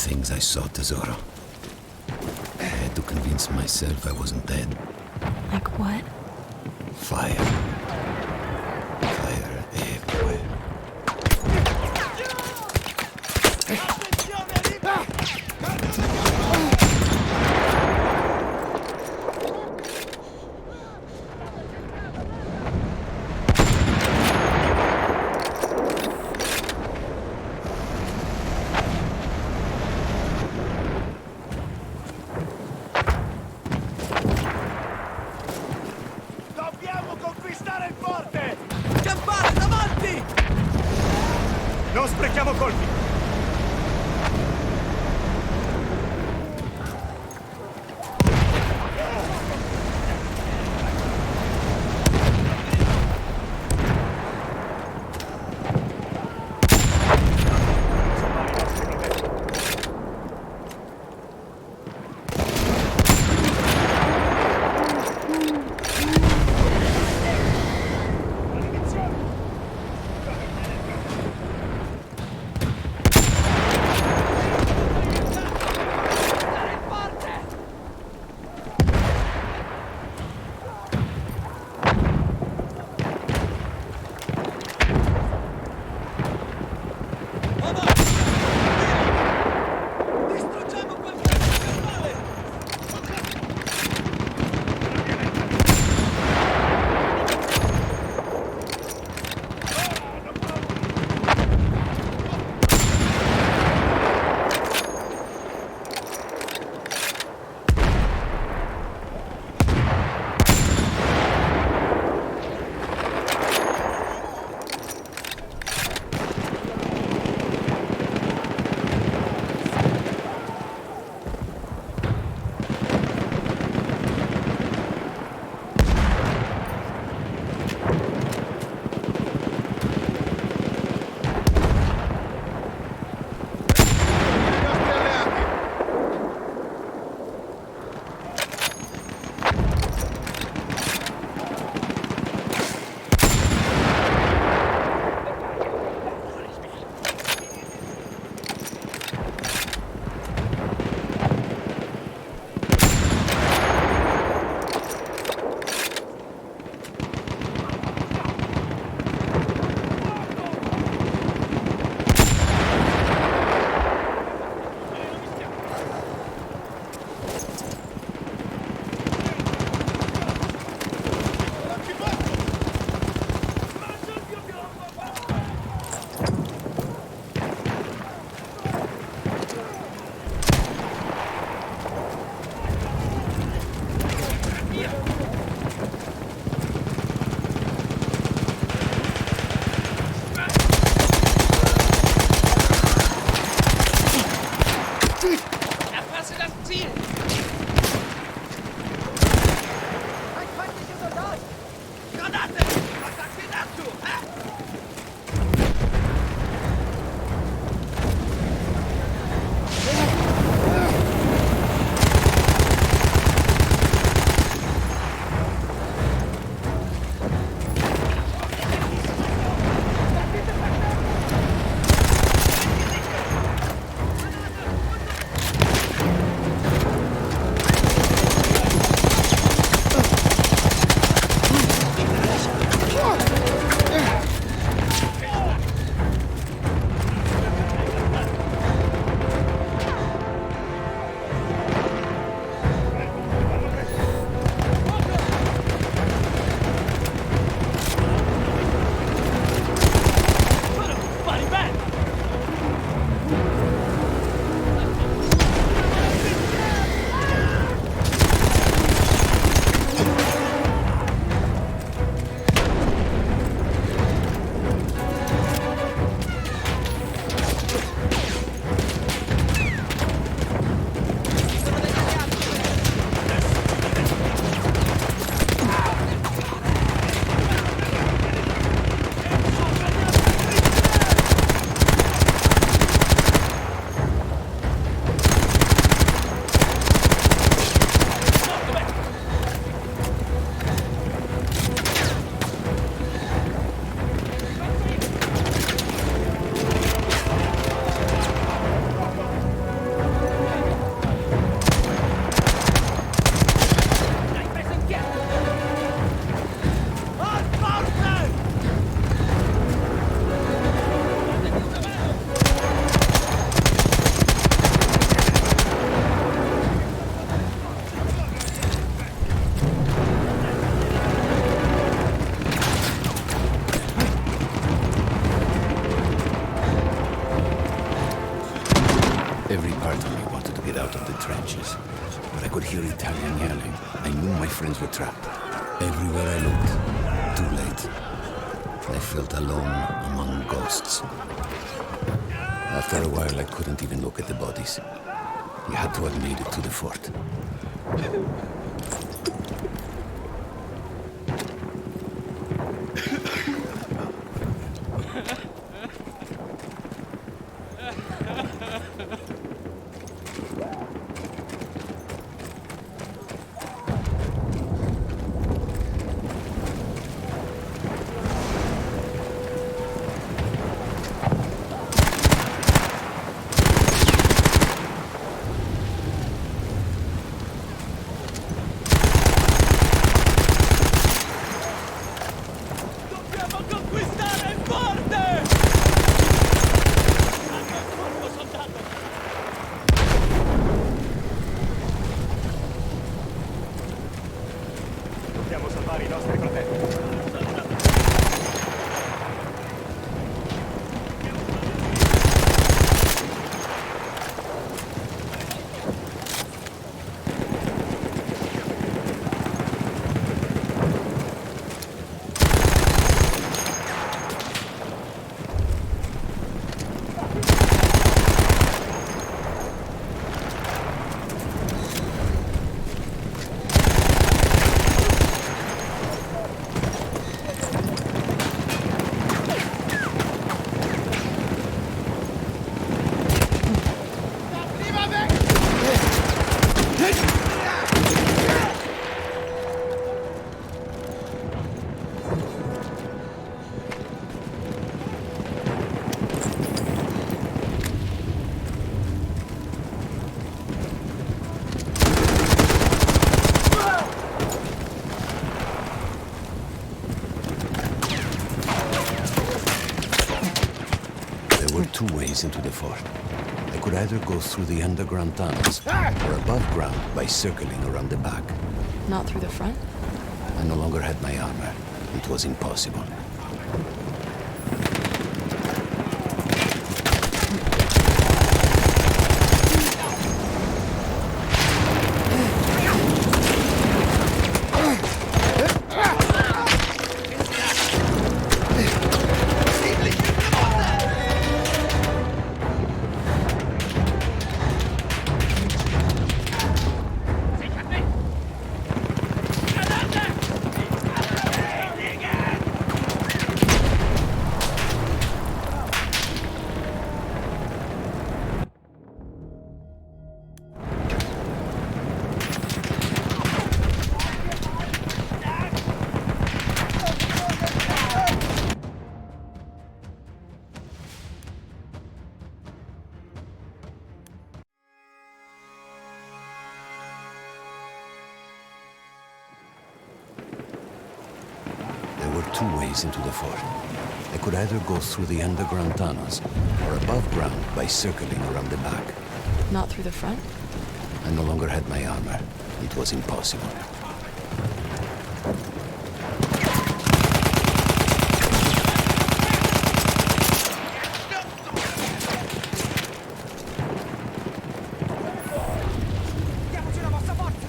things I saw, tesoro. I had to convince myself I wasn't dead. Like what? Fire. Fire everywhere. Dobbiamo conquistare il forte! Campare, davanti! Non sprechiamo colpi! friends were trapped. Everywhere I looked, too late. I felt alone among ghosts. After a while, I couldn't even look at the bodies. We had to have made it to the fort. Dobbiamo conquistare il forte! Anche il corpo, soldato! Dobbiamo salvare i nostri fratelli. There were two ways into the fort. I could either go through the underground tunnels or above ground by circling around the back. Not through the front? I no longer had my armor. It was impossible. There were two ways into the fort. I could either go through the underground tunnels or above ground by circling around the back. Not through the front? I no longer had my armor. It was impossible. Diamoci la vostra forza!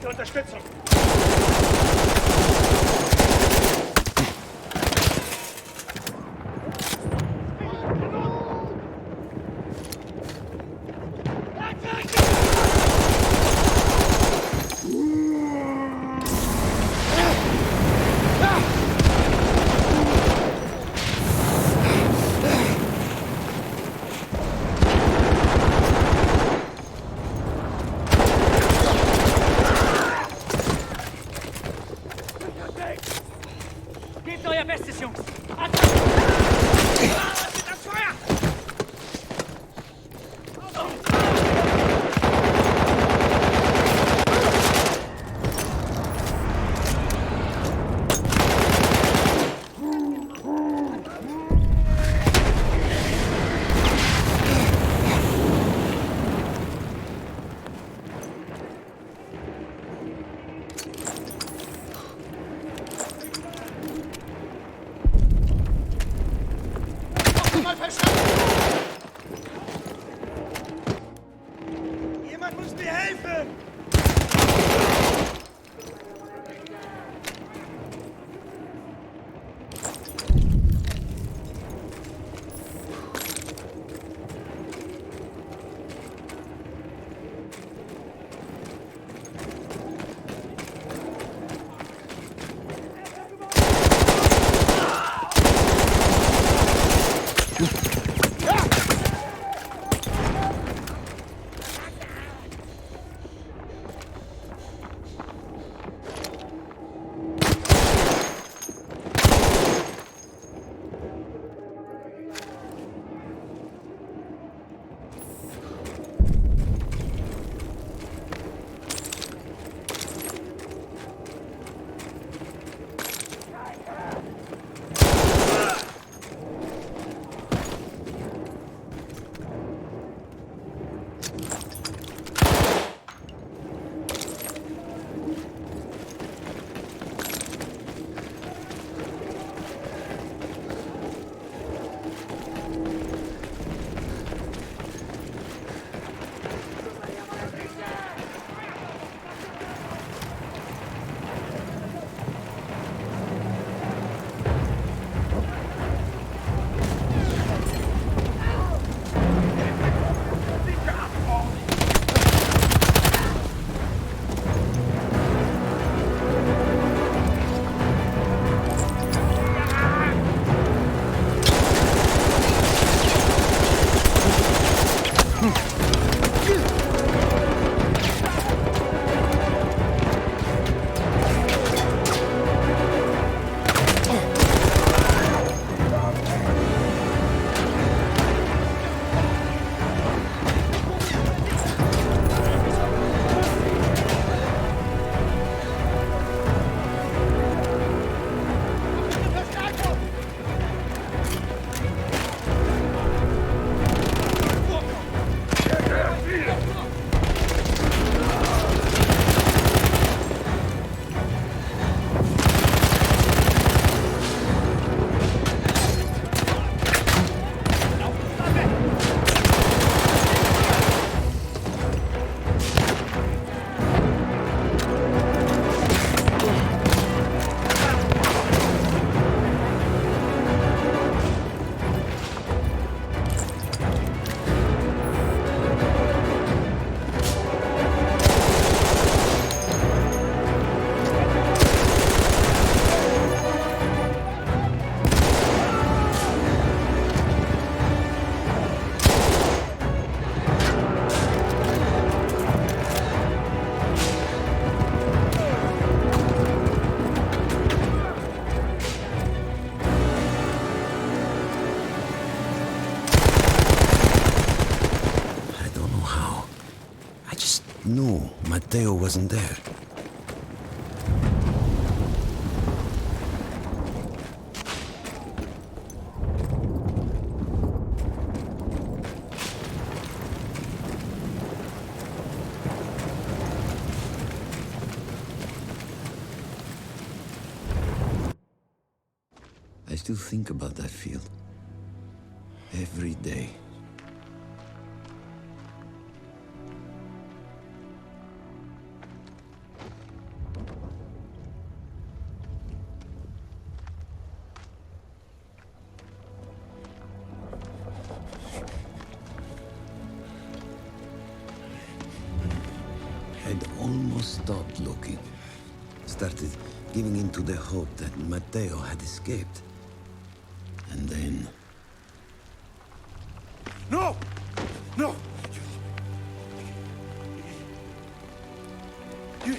Braucht ihr Unterstützung? Gebt euer Bestes, Jungs! Das Feuer! Mal verstanden! Jemand muss mir helfen! No, Matteo wasn't there. I still think about that field. Every day. had almost stopped looking. Started giving in to the hope that Matteo had escaped. And then... No! No! You...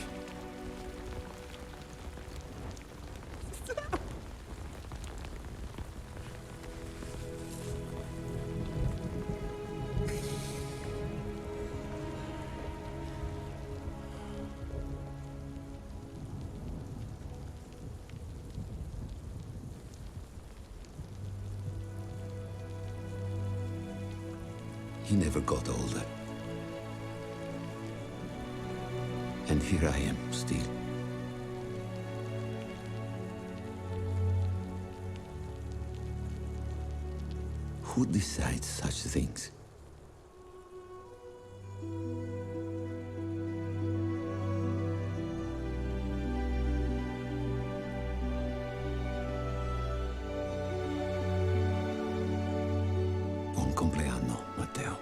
He never got older. And here I am, still. Who decides such things? Buon compleanno, Matteo.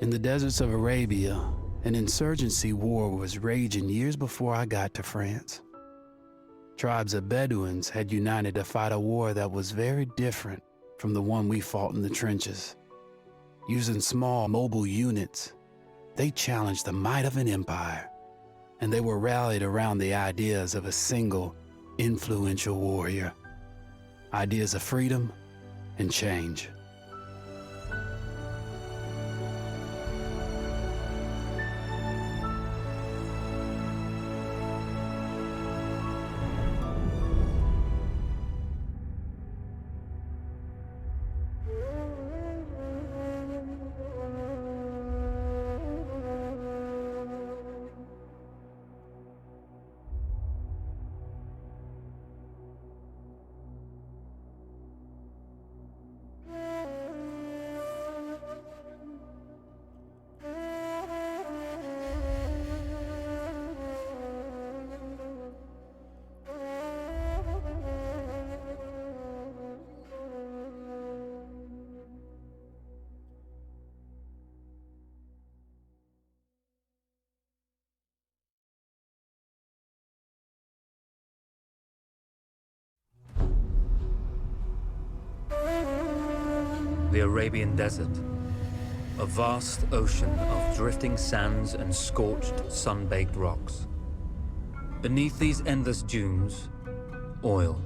In the deserts of Arabia, an insurgency war was raging years before I got to France. Tribes of Bedouins had united to fight a war that was very different from the one we fought in the trenches. Using small, mobile units, they challenged the might of an empire, and they were rallied around the ideas of a single, influential warrior. Ideas of freedom and change. The Arabian Desert, a vast ocean of drifting sands and scorched, sun-baked rocks. Beneath these endless dunes, oil,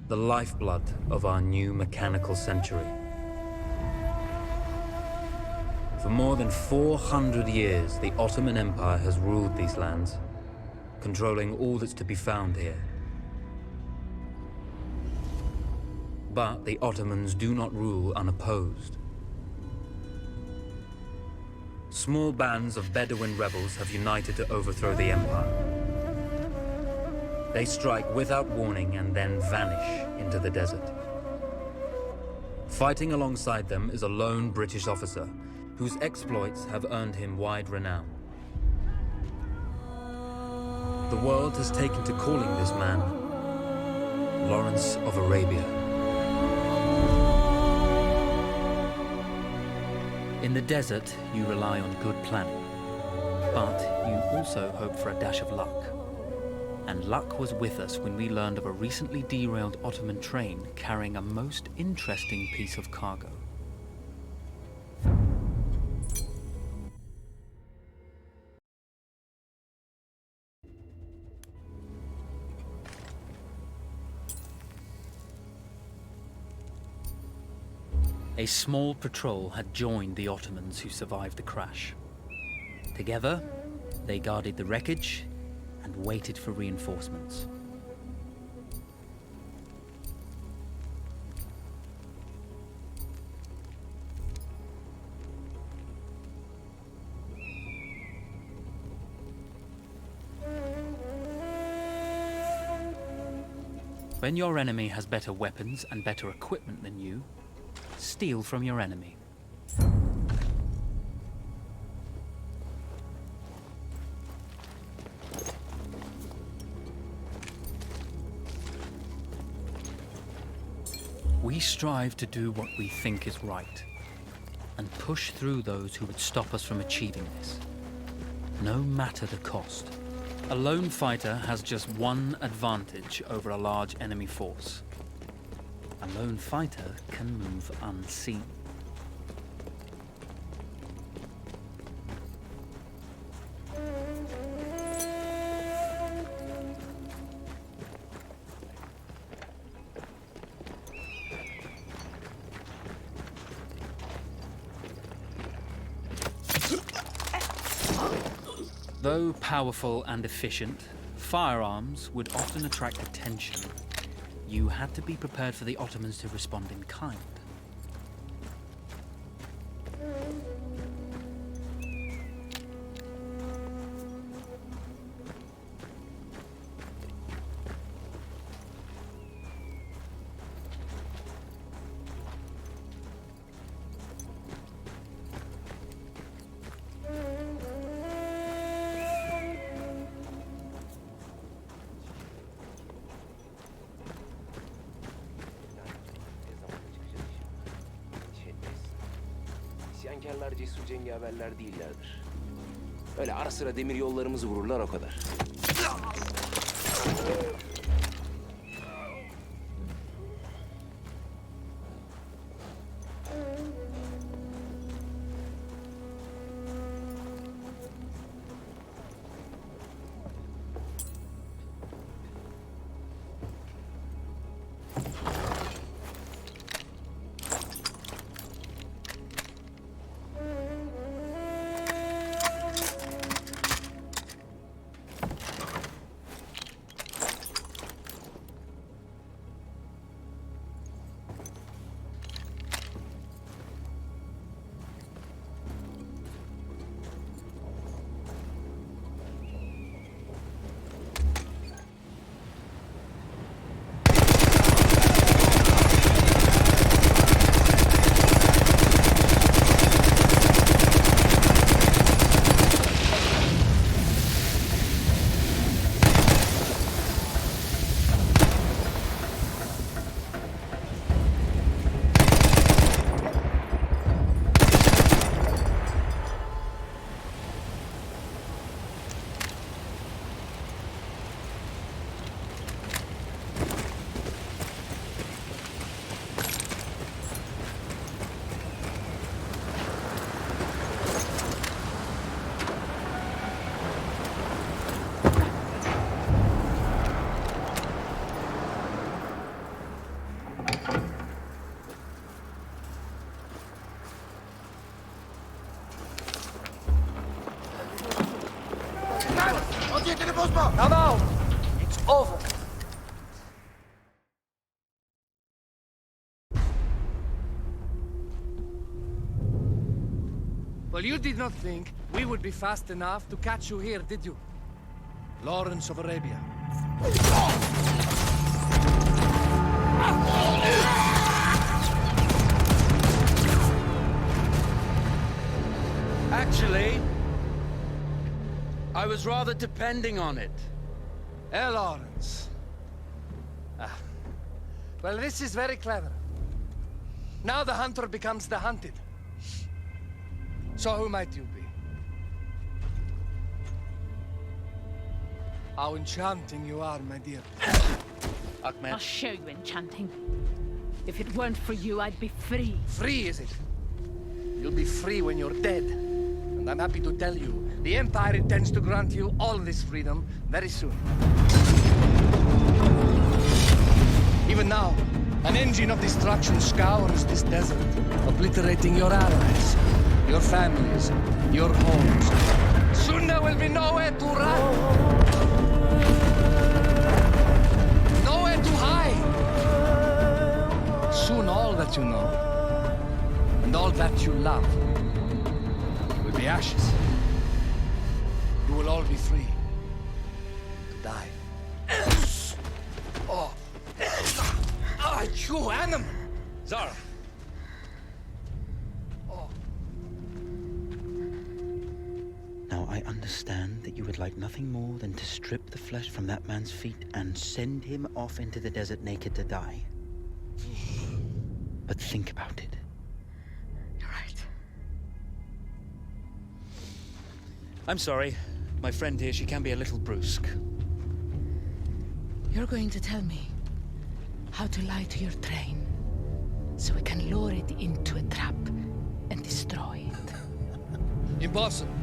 the lifeblood of our new mechanical century. For more than 400 years, the Ottoman Empire has ruled these lands, controlling all that's to be found here. But the Ottomans do not rule unopposed. Small bands of Bedouin rebels have united to overthrow the empire. They strike without warning and then vanish into the desert. Fighting alongside them is a lone British officer whose exploits have earned him wide renown. The world has taken to calling this man Lawrence of Arabia. In the desert, you rely on good planning, but you also hope for a dash of luck. And luck was with us when we learned of a recently derailed Ottoman train carrying a most interesting piece of cargo. a small patrol had joined the Ottomans who survived the crash. Together, they guarded the wreckage and waited for reinforcements. When your enemy has better weapons and better equipment than you, steal from your enemy. We strive to do what we think is right, and push through those who would stop us from achieving this, no matter the cost. A lone fighter has just one advantage over a large enemy force. A lone fighter can move unseen. Though powerful and efficient, firearms would often attract attention. You had to be prepared for the Ottomans to respond in kind. İsyankarlar cesur cengaverler değillerdir. Öyle ara sıra demir yollarımızı vururlar o kadar. Now! It's over. Well, you did not think we would be fast enough to catch you here, did you? Lawrence of Arabia. Actually, I was rather depending on it. Lawrence. Well, this is very clever. Now the hunter becomes the hunted. So who might you be? How enchanting you are, my dear. Ahmed. I'll show you enchanting. If it weren't for you, I'd be free. Free, is it? You'll be free when you're dead. And I'm happy to tell you, the Empire intends to grant you all this freedom very soon. Even now, An engine of destruction scours this desert, obliterating your allies, your families, your homes. Soon there will be nowhere to run. Nowhere to hide. Soon all that you know, and all that you love, will be ashes. You will all be free to die. Oh. Ah, you animal! Zara! Oh. Now I understand that you would like nothing more than to strip the flesh from that man's feet and send him off into the desert naked to die. But think about it. You're right. I'm sorry. My friend here, she can be a little brusque. You're going to tell me how to lie to your train, so we can lure it into a trap and destroy it. Impossible.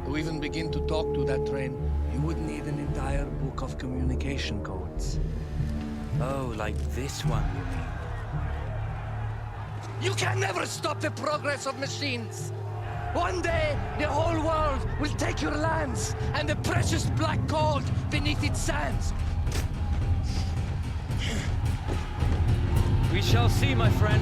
To even begin to talk to that train, you would need an entire book of communication codes. Oh, like this one, you mean? You can never stop the progress of machines. One day, the whole world will take your lands and the precious black gold beneath its sands. We shall see, my friend.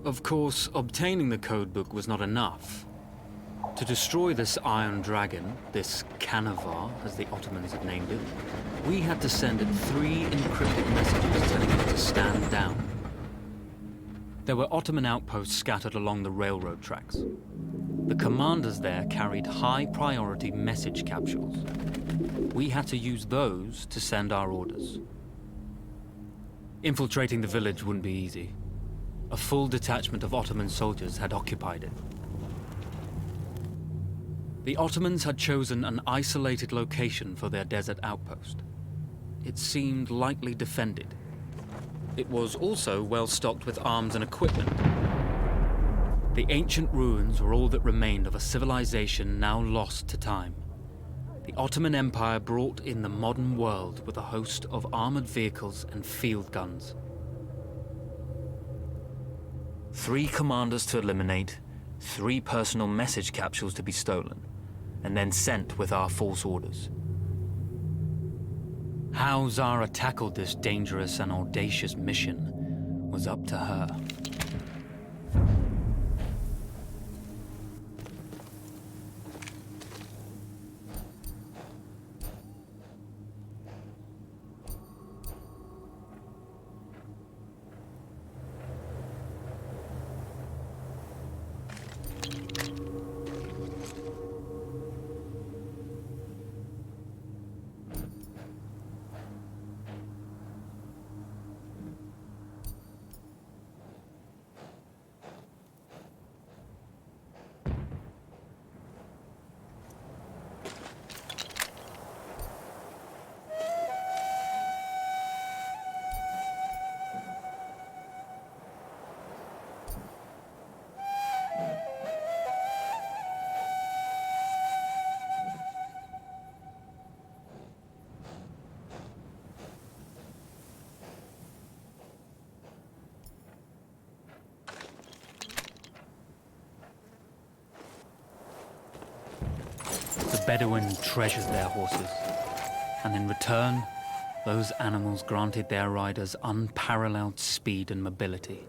Of course, obtaining the codebook was not enough. To destroy this Iron Dragon, this Canavar, as the Ottomans had named it, we had to send it 3 encrypted messages telling it to stand down. There were Ottoman outposts scattered along the railroad tracks. The commanders there carried high-priority message capsules. We had to use those to send our orders. Infiltrating the village wouldn't be easy. A full detachment of Ottoman soldiers had occupied it. The Ottomans had chosen an isolated location for their desert outpost. It seemed lightly defended. It was also well stocked with arms and equipment. The ancient ruins were all that remained of a civilization now lost to time. The Ottoman Empire brought in the modern world with a host of armored vehicles and field guns. 3 commanders to eliminate, 3 personal message capsules to be stolen, and then sent with our false orders. How Zara tackled this dangerous and audacious mission was up to her. The Bedouin treasured their horses, and in return, those animals granted their riders unparalleled speed and mobility.